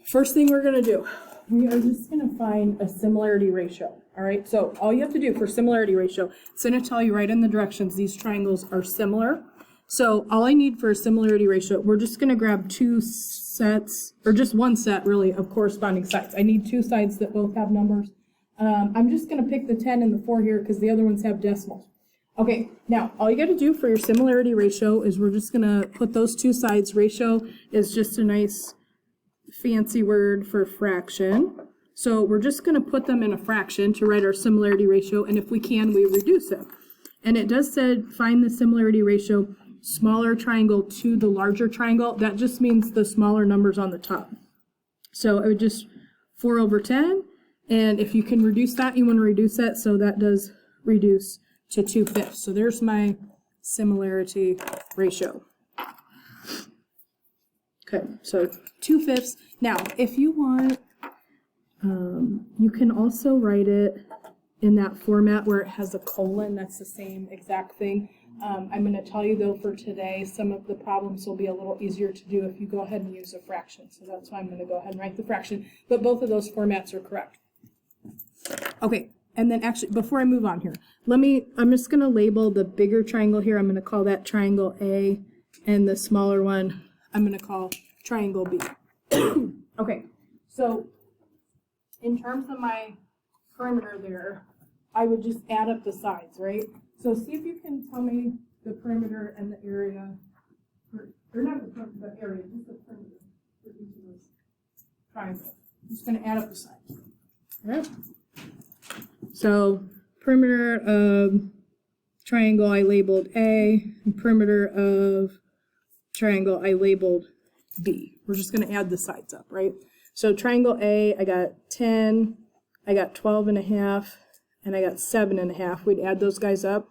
first thing we're going to do, we are just going to find a similarity ratio. All right, so all you have to do for similarity ratio, it's going to tell you right in the directions these triangles are similar. So all I need for a similarity ratio, we're just going to grab two sets, or just one set really, of corresponding sides. I need two sides that both have numbers. I'm just going to pick the 10 and the 4 here because the other ones have decimals. Okay, now all you got to do for your similarity ratio is we're just going to put those two sides. Ratio is just a nice fancy word for fraction. So we're just going to put them in a fraction to write our similarity ratio, and if we can, we reduce it. And it does say find the similarity ratio smaller triangle to the larger triangle. That just means the smaller numbers on the top. So I would just 4 over 10, and if you can reduce that, you want to reduce that, so that does reduce to 2/5. So there's my similarity ratio. Okay, so 2/5. Now, if you want, you can also write it in that format where it has a colon. That's the same exact thing. I'm going to tell you though for today, some of the problems will be a little easier to do if you go ahead and use a fraction. So that's why I'm going to go ahead and write the fraction, but both of those formats are correct. Okay, and then actually, before I move on here, I'm just going to label the bigger triangle here. I'm going to call that triangle A, and the smaller one, I'm going to call triangle B. Okay, so in terms of my perimeter there, I would just add up the sides, right? So see if you can tell me the perimeter and the area, or not the perimeter, but area, just the perimeter for each of those triangles. I'm just going to add up the sides. All right? So perimeter of triangle I labeled A, and perimeter of triangle I labeled B. We're just going to add the sides up, right? So triangle A, I got 10, I got 12.5, and I got 7.5. We'd add those guys up.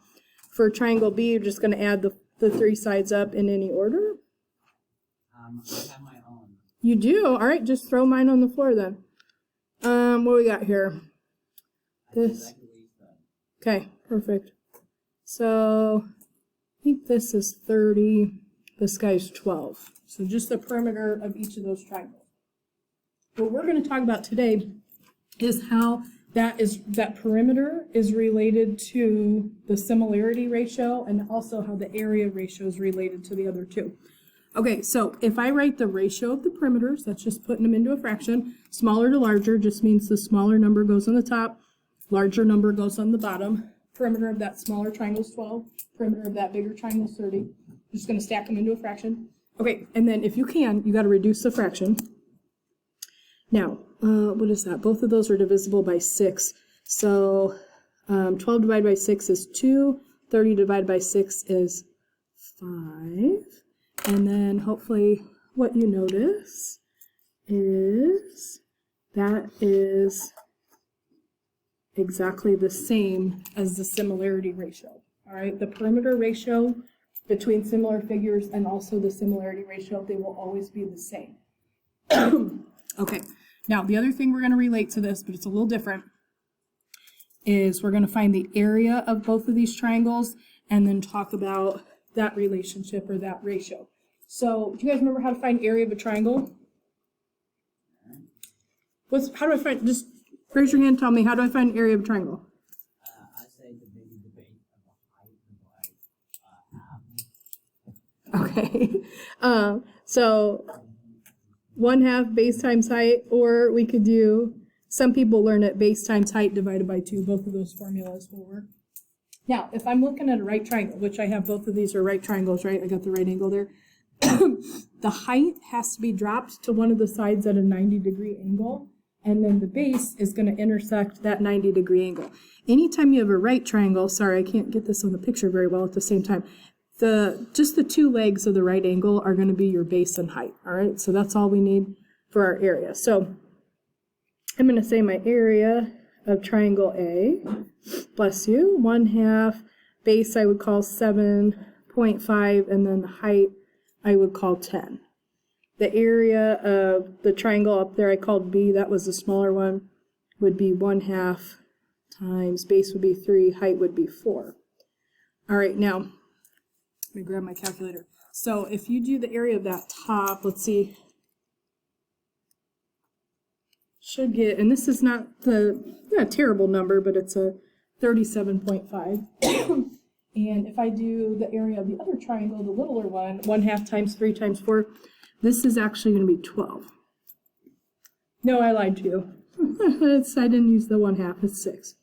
For triangle B, you're just going to add the three sides up in any order. I have my own. You do? All right, just throw mine on the floor then. What do we got here? This. Okay, perfect. So I think this is 30. This guy's 12. So just the perimeter of each of those triangles. What we're going to talk about today is how that perimeter is related to the similarity ratio, and also how the area ratio is related to the other two. Okay, so if I write the ratio of the perimeters, that's just putting them into a fraction. Smaller to larger just means the smaller number goes on the top, larger number goes on the bottom. Perimeter of that smaller triangle is 12. Perimeter of that bigger triangle is 30. I'm just going to stack them into a fraction. Okay, and then if you can, you got to reduce the fraction. Now, what is that? Both of those are divisible by 6. So 12 divided by 6 is 2. 30 divided by 6 is 5. And then hopefully what you notice is that is exactly the same as the similarity ratio. All right, the perimeter ratio between similar figures and also the similarity ratio, they will always be the same. Okay, now the other thing we're going to relate to this, but it's a little different, is we're going to find the area of both of these triangles and then talk about that relationship or that ratio. So do you guys remember how to find area of a triangle? How do I find, just raise your hand, tell me, how do I find area of a triangle? I say the base of the height divided half. Okay, so 1/2 base times height, or we could do, some people learn it, base times height divided by 2. Both of those formulas will work. Now, if I'm looking at a right triangle, which I have both of these are right triangles, right? I got the right angle there. The height has to be dropped to one of the sides at a 90-degree angle, and then the base is going to intersect that 90-degree angle. Anytime you have a right triangle, sorry, I can't get this on the picture very well at the same time, just the two legs of the right angle are going to be your base and height, all right? So that's all we need for our area. So I'm going to say my area of triangle A, bless you, 1/2, base I would call 7.5, and then the height I would call 10. The area of the triangle up there I called B, that was the smaller one, would be 1/2 times, base would be 3, height would be 4. All right, now, let me grab my calculator. So if you do the area of that top, let's see, should get, and this is not a terrible number, but it's a 37.5. And if I do the area of the other triangle, the littler one, 1/2 times 3 times 4, this is actually going to be 12. No, I lied to you. I didn't use the 1/2, it's 6.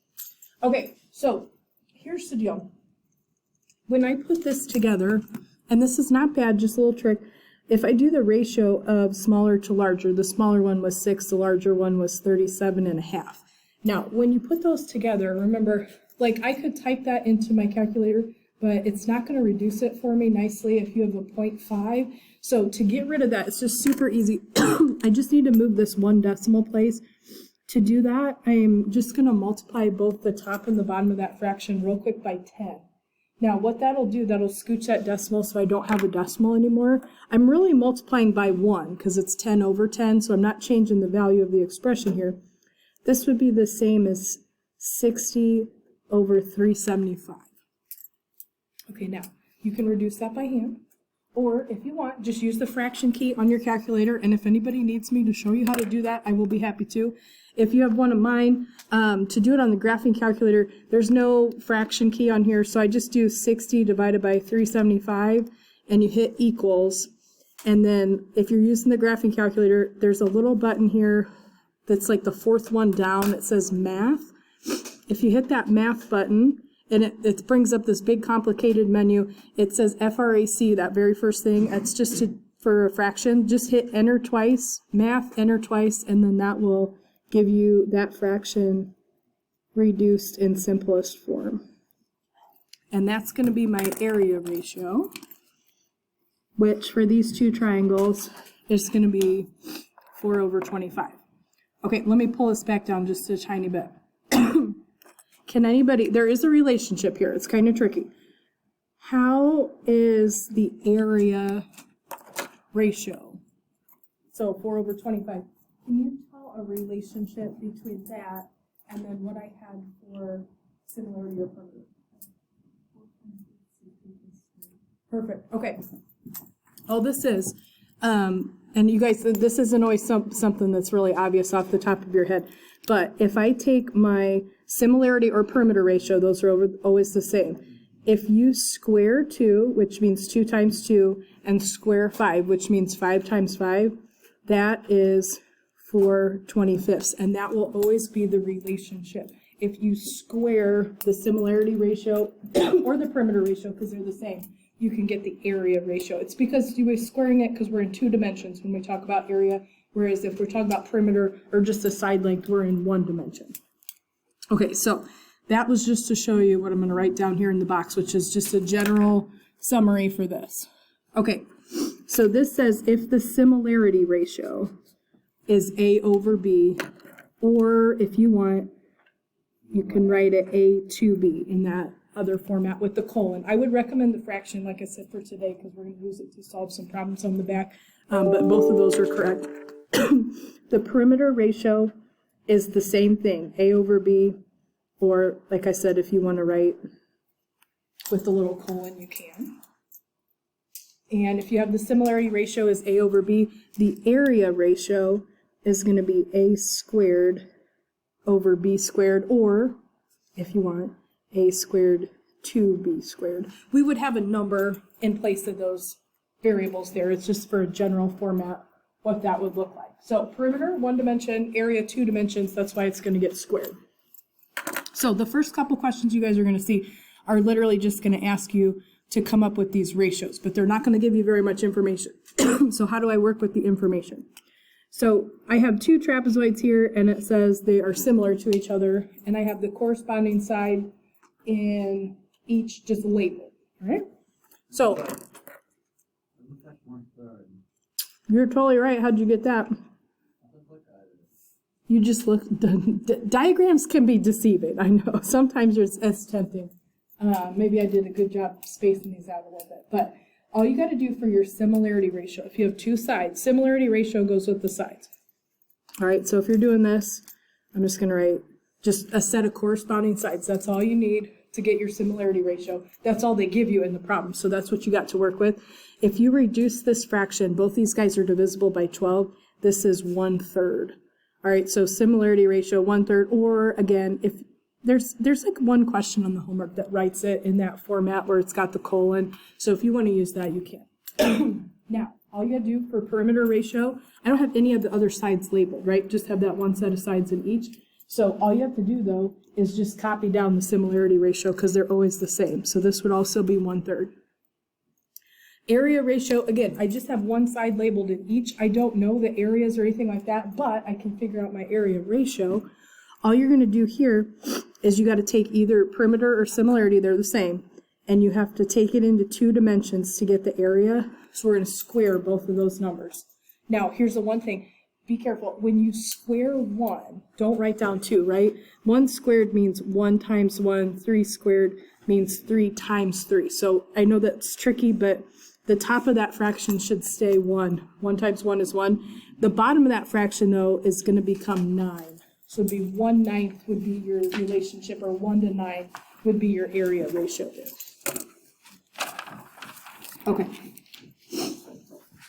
Okay, so here's the deal. When I put this together, and this is not bad, just a little trick, if I do the ratio of smaller to larger, the smaller one was 6, the larger one was 37.5. Now, when you put those together, remember, like I could type that into my calculator, but it's not going to reduce it for me nicely if you have a 0.5. So to get rid of that, it's just super easy. I just need to move this 1 decimal place. To do that, I'm just going to multiply both the top and the bottom of that fraction real quick by 10. Now, what that'll do, that'll scooch that decimal so I don't have a decimal anymore. I'm really multiplying by 1 because it's 10 over 10, so I'm not changing the value of the expression here. This would be the same as 60 over 375. Okay, now, you can reduce that by hand, or if you want, just use the fraction key on your calculator, and if anybody needs me to show you how to do that, I will be happy to. If you have one of mine, to do it on the graphing calculator, there's no fraction key on here, so I just do 60 divided by 375, and you hit equals. And then if you're using the graphing calculator, there's a little button here that's like the 4th one down that says math. If you hit that math button, and it brings up this big complicated menu, it says FRAC, that very first thing. That's just for a fraction. Just hit enter twice, math, enter twice, and then that will give you that fraction reduced in simplest form. And that's going to be my area ratio, which for these two triangles is going to be 4 over 25. Okay, let me pull this back down just a tiny bit. Can anybody, there is a relationship here, it's kind of tricky. How is the area ratio? So 4 over 25. Can you tell a relationship between that and then what I had for similarity or permanent? Perfect, okay. All this is, and you guys, this isn't always something that's really obvious off the top of your head, but if I take my similarity or perimeter ratio, those are always the same. If you square 2, which means 2 times 2, and square 5, which means 5 times 5, that is 4/25, and that will always be the relationship. If you square the similarity ratio or the perimeter ratio, because they're the same, you can get the area ratio. It's because you were squaring it because we're in 2 dimensions when we talk about area, whereas if we're talking about perimeter or just a side length, we're in 1 dimension. Okay, so that was just to show you what I'm going to write down here in the box, which is just a general summary for this. Okay, so this says if the similarity ratio is A over B, or if you want, you can write it A to B in that other format with the colon. I would recommend the fraction, like I said, for today, because we're going to use it to solve some problems on the back, but both of those are correct. The perimeter ratio is the same thing, A over B, or like I said, if you want to write with the little colon, you can. And if you have the similarity ratio is A over B, the area ratio is going to be A squared over B squared, or if you want, A squared to B squared. We would have a number in place of those variables there. It's just for a general format what that would look like. So perimeter, 1 dimension, area, 2 dimensions, that's why it's going to get squared. So the first couple questions you guys are going to see are literally just going to ask you to come up with these ratios, but they're not going to give you very much information. So how do I work with the information? So I have 2 trapezoids here, and it says they are similar to each other, and I have the corresponding side in each just labeled, all right? So you're totally right. How'd you get that? You just look, diagrams can be deceiving, I know. Sometimes it's tempting. Maybe I did a good job spacing these out a little bit, but all you got to do for your similarity ratio, if you have 2 sides, similarity ratio goes with the sides. All right, so if you're doing this, I'm just going to write just a set of corresponding sides. That's all you need to get your similarity ratio. That's all they give you in the problem, so that's what you got to work with. If you reduce this fraction, both these guys are divisible by 12. This is 1/3. All right, so similarity ratio 1/3, or again, if there's like one question on the homework that writes it in that format where it's got the colon. So if you want to use that, you can. Now, all you gotta do for perimeter ratio, I don't have any of the other sides labeled, right? Just have that one set of sides in each. So all you have to do though is just copy down the similarity ratio because they're always the same. So this would also be 1/3. Area ratio, again, I just have one side labeled in each. I don't know the areas or anything like that, but I can figure out my area ratio. All you're gonna do here is you gotta take either perimeter or similarity, they're the same, and you have to take it into 2 dimensions to get the area. So we're gonna square both of those numbers. Now, here's the one thing. Be careful. When you square 1, don't write down 2, right? 1 squared means 1 times 1. 3 squared means 3 times 3. So I know that's tricky, but the top of that fraction should stay 1. 1 times 1 is 1. The bottom of that fraction, though, is going to become 9. So it'd be 1/9 would be your relationship, or 1 to 9 would be your area ratio there. Okay.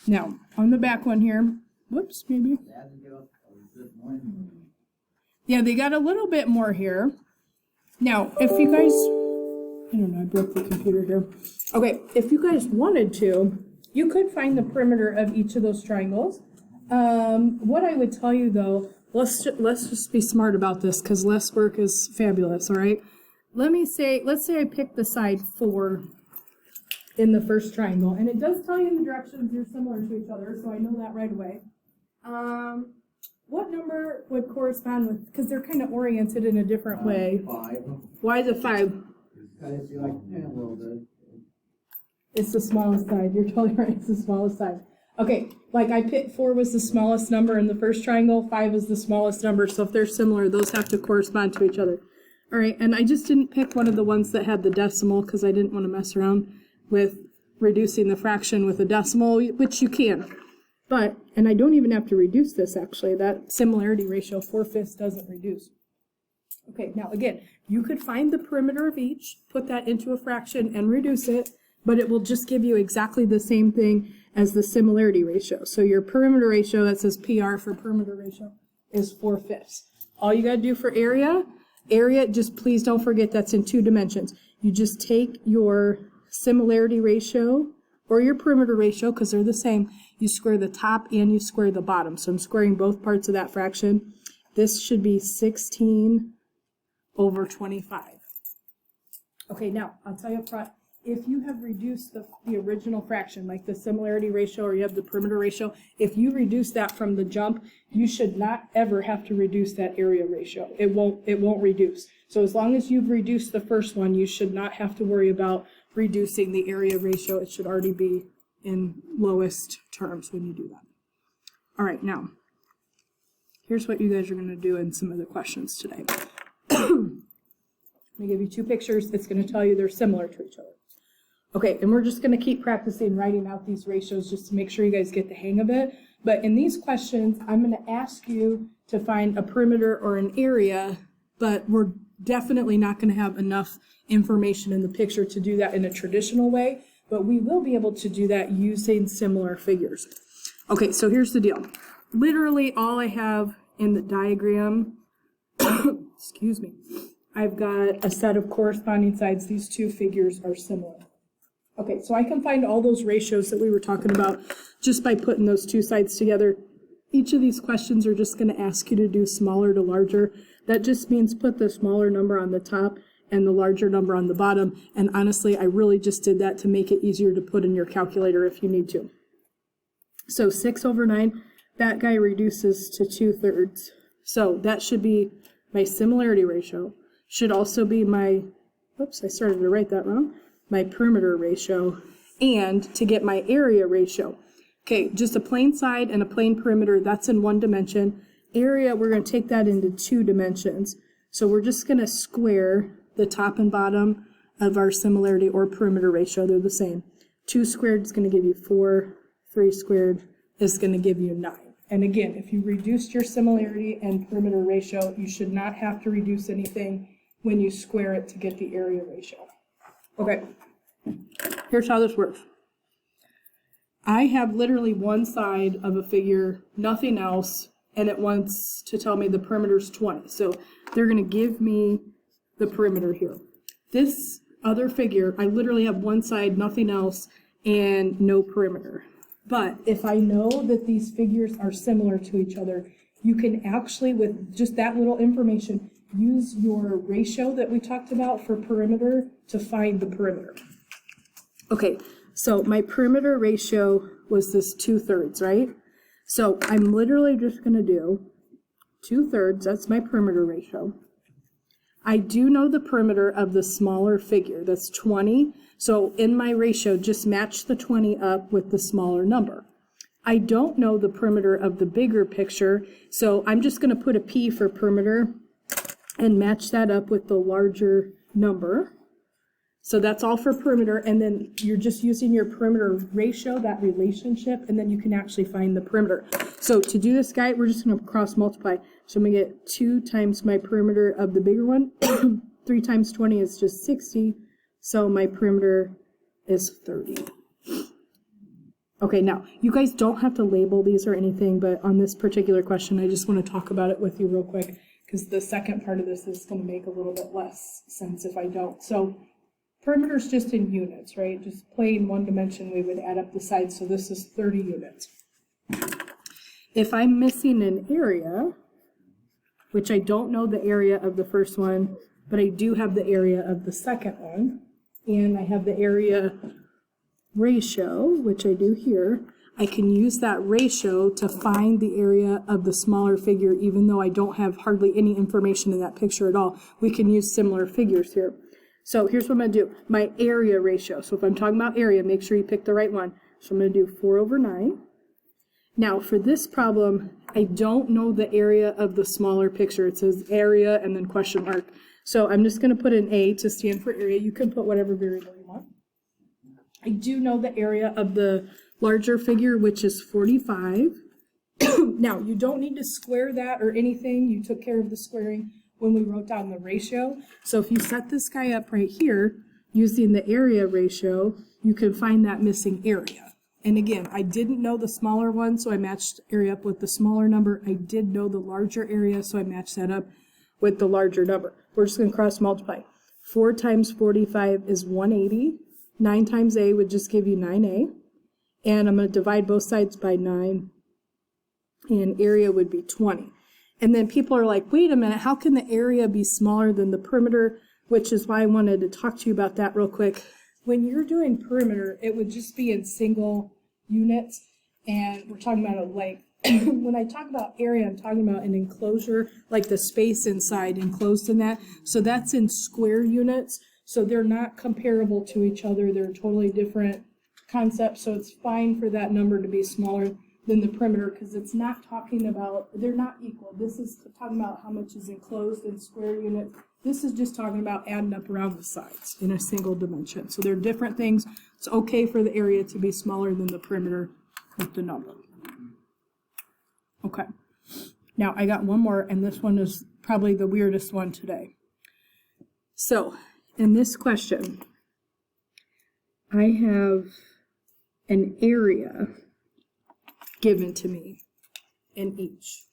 Now, on the back one here, whoops, maybe. Yeah, they got a little bit more here. Now, if you guys, I don't know, I broke the computer here. Okay, if you guys wanted to, you could find the perimeter of each of those triangles. What I would tell you though, let's just be smart about this because less work is fabulous, all right? Let's say I pick the side 4 in the first triangle, and it does tell you in the directions they're similar to each other, so I know that right away. What number would correspond with, because they're kind of oriented in a different way. 5. Why is it 5? Because you like 10 a little bit. It's the smallest side. You're totally right. It's the smallest side. Okay, like I picked 4 was the smallest number in the first triangle, 5 is the smallest number. So if they're similar, those have to correspond to each other. All right, and I just didn't pick one of the ones that had the decimal because I didn't want to mess around with reducing the fraction with a decimal, which you can. But, and I don't even have to reduce this actually, that similarity ratio, 4/5 doesn't reduce. Okay, now again, you could find the perimeter of each, put that into a fraction and reduce it, but it will just give you exactly the same thing as the similarity ratio. So your perimeter ratio, that says PR for perimeter ratio, is 4/5. All you gotta do for area, just please don't forget that's in 2 dimensions. You just take your similarity ratio or your perimeter ratio, because they're the same, you square the top and you square the bottom. So I'm squaring both parts of that fraction. This should be 16/25. Okay, now I'll tell you up front, if you have reduced the original fraction, like the similarity ratio or you have the perimeter ratio, if you reduce that from the jump, you should not ever have to reduce that area ratio. It won't reduce. So as long as you've reduced the first one, you should not have to worry about reducing the area ratio. It should already be in lowest terms when you do that. All right, now, here's what you guys are going to do in some of the questions today. I'm going to give you 2 pictures. It's going to tell you they're similar to each other. Okay, and we're just going to keep practicing writing out these ratios just to make sure you guys get the hang of it. But in these questions, I'm going to ask you to find a perimeter or an area, but we're definitely not going to have enough information in the picture to do that in a traditional way, but we will be able to do that using similar figures. Okay, so here's the deal. Literally all I have in the diagram, excuse me, I've got a set of corresponding sides. These 2 figures are similar. Okay, so I can find all those ratios that we were talking about just by putting those 2 sides together. Each of these questions are just going to ask you to do smaller to larger. That just means put the smaller number on the top and the larger number on the bottom. And honestly, I really just did that to make it easier to put in your calculator if you need to. So 6/9, that guy reduces to 2/3. So that should be my similarity ratio. Should also be my, whoops, I started to write that wrong, my perimeter ratio, and to get my area ratio. Okay, just a plain side and a plain perimeter, that's in 1 dimension. Area, we're going to take that into 2 dimensions. So we're just going to square the top and bottom of our similarity or perimeter ratio. They're the same. 2 squared is going to give you 4. 3 squared is going to give you 9. And again, if you reduced your similarity and perimeter ratio, you should not have to reduce anything when you square it to get the area ratio. Okay, here's how this works. I have literally one side of a figure, nothing else, and it wants to tell me the perimeter's 20. So they're going to give me the perimeter here. This other figure, I literally have one side, nothing else, and no perimeter. But if I know that these figures are similar to each other, you can actually, with just that little information, use your ratio that we talked about for perimeter to find the perimeter. Okay, so my perimeter ratio was this 2/3, right? So I'm literally just going to do 2/3, that's my perimeter ratio. I do know the perimeter of the smaller figure, that's 20. So in my ratio, just match the 20 up with the smaller number. I don't know the perimeter of the bigger picture, so I'm just going to put a P for perimeter and match that up with the larger number. So that's all for perimeter, and then you're just using your perimeter ratio, that relationship, and then you can actually find the perimeter. So to do this guy, we're just going to cross multiply. So I'm going to get 2 times my perimeter of the bigger one. 3 times 20 is just 60, so my perimeter is 30. Okay, now, you guys don't have to label these or anything, but on this particular question, I just want to talk about it with you real quick, because the second part of this is going to make a little bit less sense if I don't. So perimeter is just in units, right? Just plain one dimension, we would add up the sides, so this is 30 units. If I'm missing an area, which I don't know the area of the first one, but I do have the area of the second one, and I have the area ratio, which I do here, I can use that ratio to find the area of the smaller figure, even though I don't have hardly any information in that picture at all. We can use similar figures here. So here's what I'm going to do. My area ratio. So if I'm talking about area, make sure you pick the right one. So I'm going to do 4/9. Now for this problem, I don't know the area of the smaller picture. It says area and then question mark. So I'm just going to put an A to stand for area. You can put whatever variable you want. I do know the area of the larger figure, which is 45. Now, you don't need to square that or anything. You took care of the squaring when we wrote down the ratio. So if you set this guy up right here, using the area ratio, you can find that missing area. And again, I didn't know the smaller one, so I matched area up with the smaller number. I did know the larger area, so I matched that up with the larger number. We're just going to cross multiply. 4 times 45 is 180. 9 times A would just give you 9A. And I'm going to divide both sides by 9. And area would be 20. And then people are like, wait a minute, how can the area be smaller than the perimeter? Which is why I wanted to talk to you about that real quick. When you're doing perimeter, it would just be in single units. And we're talking about a length. When I talk about area, I'm talking about an enclosure, like the space inside enclosed in that. So that's in square units. So they're not comparable to each other. They're totally different concepts. So it's fine for that number to be smaller than the perimeter because it's not talking about, they're not equal. This is talking about how much is enclosed in square units. This is just talking about adding up around the sides in a single dimension. So they're different things. It's okay for the area to be smaller than the perimeter with the number. Okay. Now I got one more, and this one is probably the weirdest one today. So in this question, I have an area given to me in each.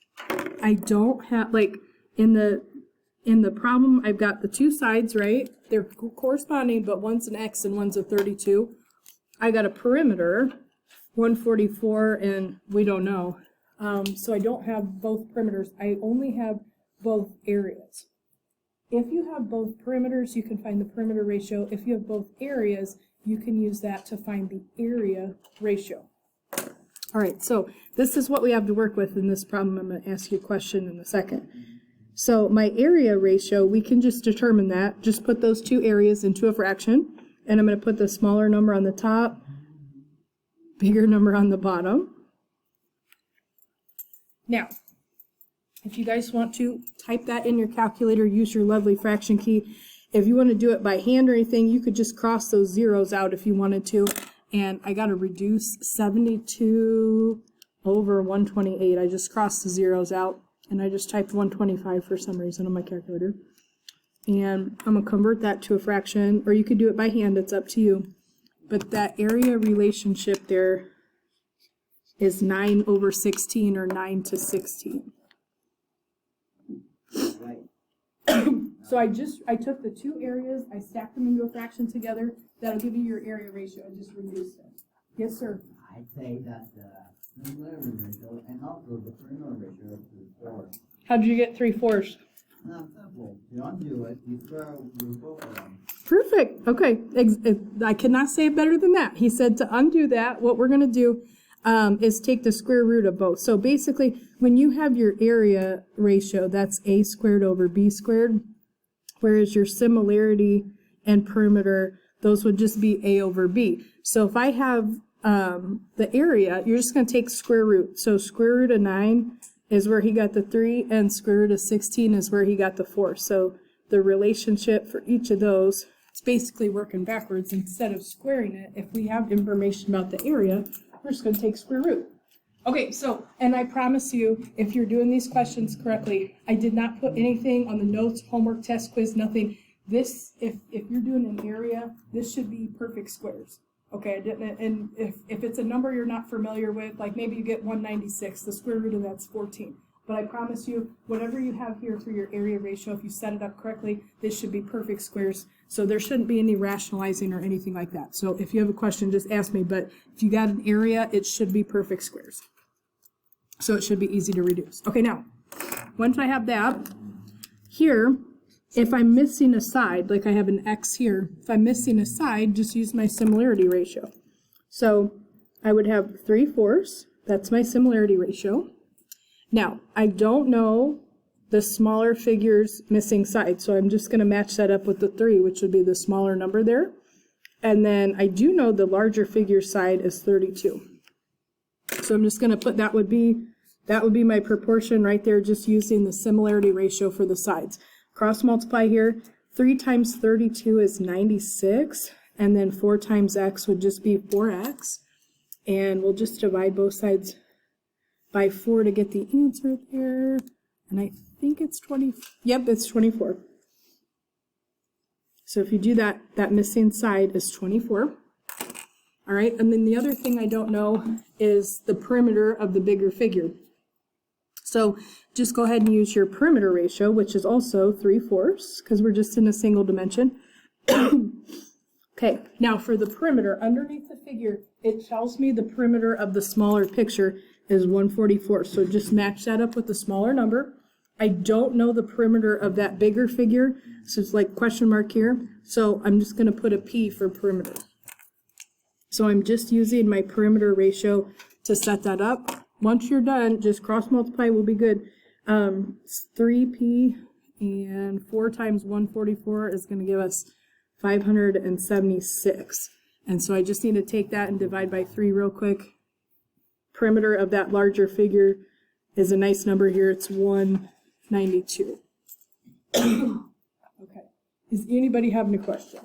I don't have, like, in the problem, I've got the two sides, right? They're corresponding, but one's an X and one's a 32. I got a perimeter, 144, and we don't know. So I don't have both perimeters. I only have both areas. If you have both perimeters, you can find the perimeter ratio. If you have both areas, you can use that to find the area ratio. All right, so this is what we have to work with in this problem. I'm going to ask you a question in a second. So my area ratio, we can just determine that. Just put those two areas into a fraction, and I'm going to put the smaller number on the top, bigger number on the bottom. Now, if you guys want to type that in your calculator, use your lovely fraction key. If you want to do it by hand or anything, you could just cross those zeros out if you wanted to. And I got to reduce 72 over 128. I just crossed the zeros out, and I just typed 125 for some reason on my calculator. And I'm going to convert that to a fraction, or you could do it by hand. It's up to you. But that area relationship there is 9/16 or 9/16. Right. So I took the two areas, I stacked them into a fraction together. That'll give you your area ratio. I just reduced it. Yes, sir. I'd say that the similarity ratio and also the perimeter ratio is 4. How'd you get 3/4? Simple. You undo it, you throw your both of them. Perfect. Okay. I cannot say it better than that. He said to undo that, what we're going to do is take the square root of both. So basically, when you have your area ratio, that's a squared over b squared, whereas your similarity and perimeter, those would just be a over b. So if I have the area, you're just going to take square root. So square root of 9 is where he got the 3, and square root of 16 is where he got the 4. So the relationship for each of those, it's basically working backwards. Instead of squaring it, if we have information about the area, we're just going to take square root. Okay, so, and I promise you, if you're doing these questions correctly, I did not put anything on the notes, homework, test, quiz, nothing. This, if you're doing an area, this should be perfect squares. Okay, I didn't, and if it's a number you're not familiar with, like maybe you get 196, the square root of that's 14. But I promise you, whatever you have here for your area ratio, if you set it up correctly, this should be perfect squares. So there shouldn't be any rationalizing or anything like that. So if you have a question, just ask me. But if you got an area, it should be perfect squares. So it should be easy to reduce. Okay, now, once I have that, here, if I'm missing a side, like I have an x here, if I'm missing a side, just use my similarity ratio. So I would have 3/4, that's my similarity ratio. Now, I don't know the smaller figure's missing side, so I'm just going to match that up with the 3, which would be the smaller number there. And then I do know the larger figure side is 32. So I'm just going to put that would be my proportion right there, just using the similarity ratio for the sides. Cross multiply here, 3 times 32 is 96, and then 4 times x would just be 4x. And we'll just divide both sides by 4 to get the answer there. And I think it's 20, yep, it's 24. So if you do that, that missing side is 24. All right, and then the other thing I don't know is the perimeter of the bigger figure. So just go ahead and use your perimeter ratio, which is also 3/4, because we're just in a single dimension. Okay, now for the perimeter, underneath the figure, it tells me the perimeter of the smaller picture is 144. So just match that up with the smaller number. I don't know the perimeter of that bigger figure, so it's like question mark here. So I'm just going to put a P for perimeter. So I'm just using my perimeter ratio to set that up. Once you're done, just cross multiply will be good. 3p and 4 times 144 is going to give us 576. And so I just need to take that and divide by 3 real quick. Perimeter of that larger figure is a nice number here. It's 192. Okay. Is anybody having a question?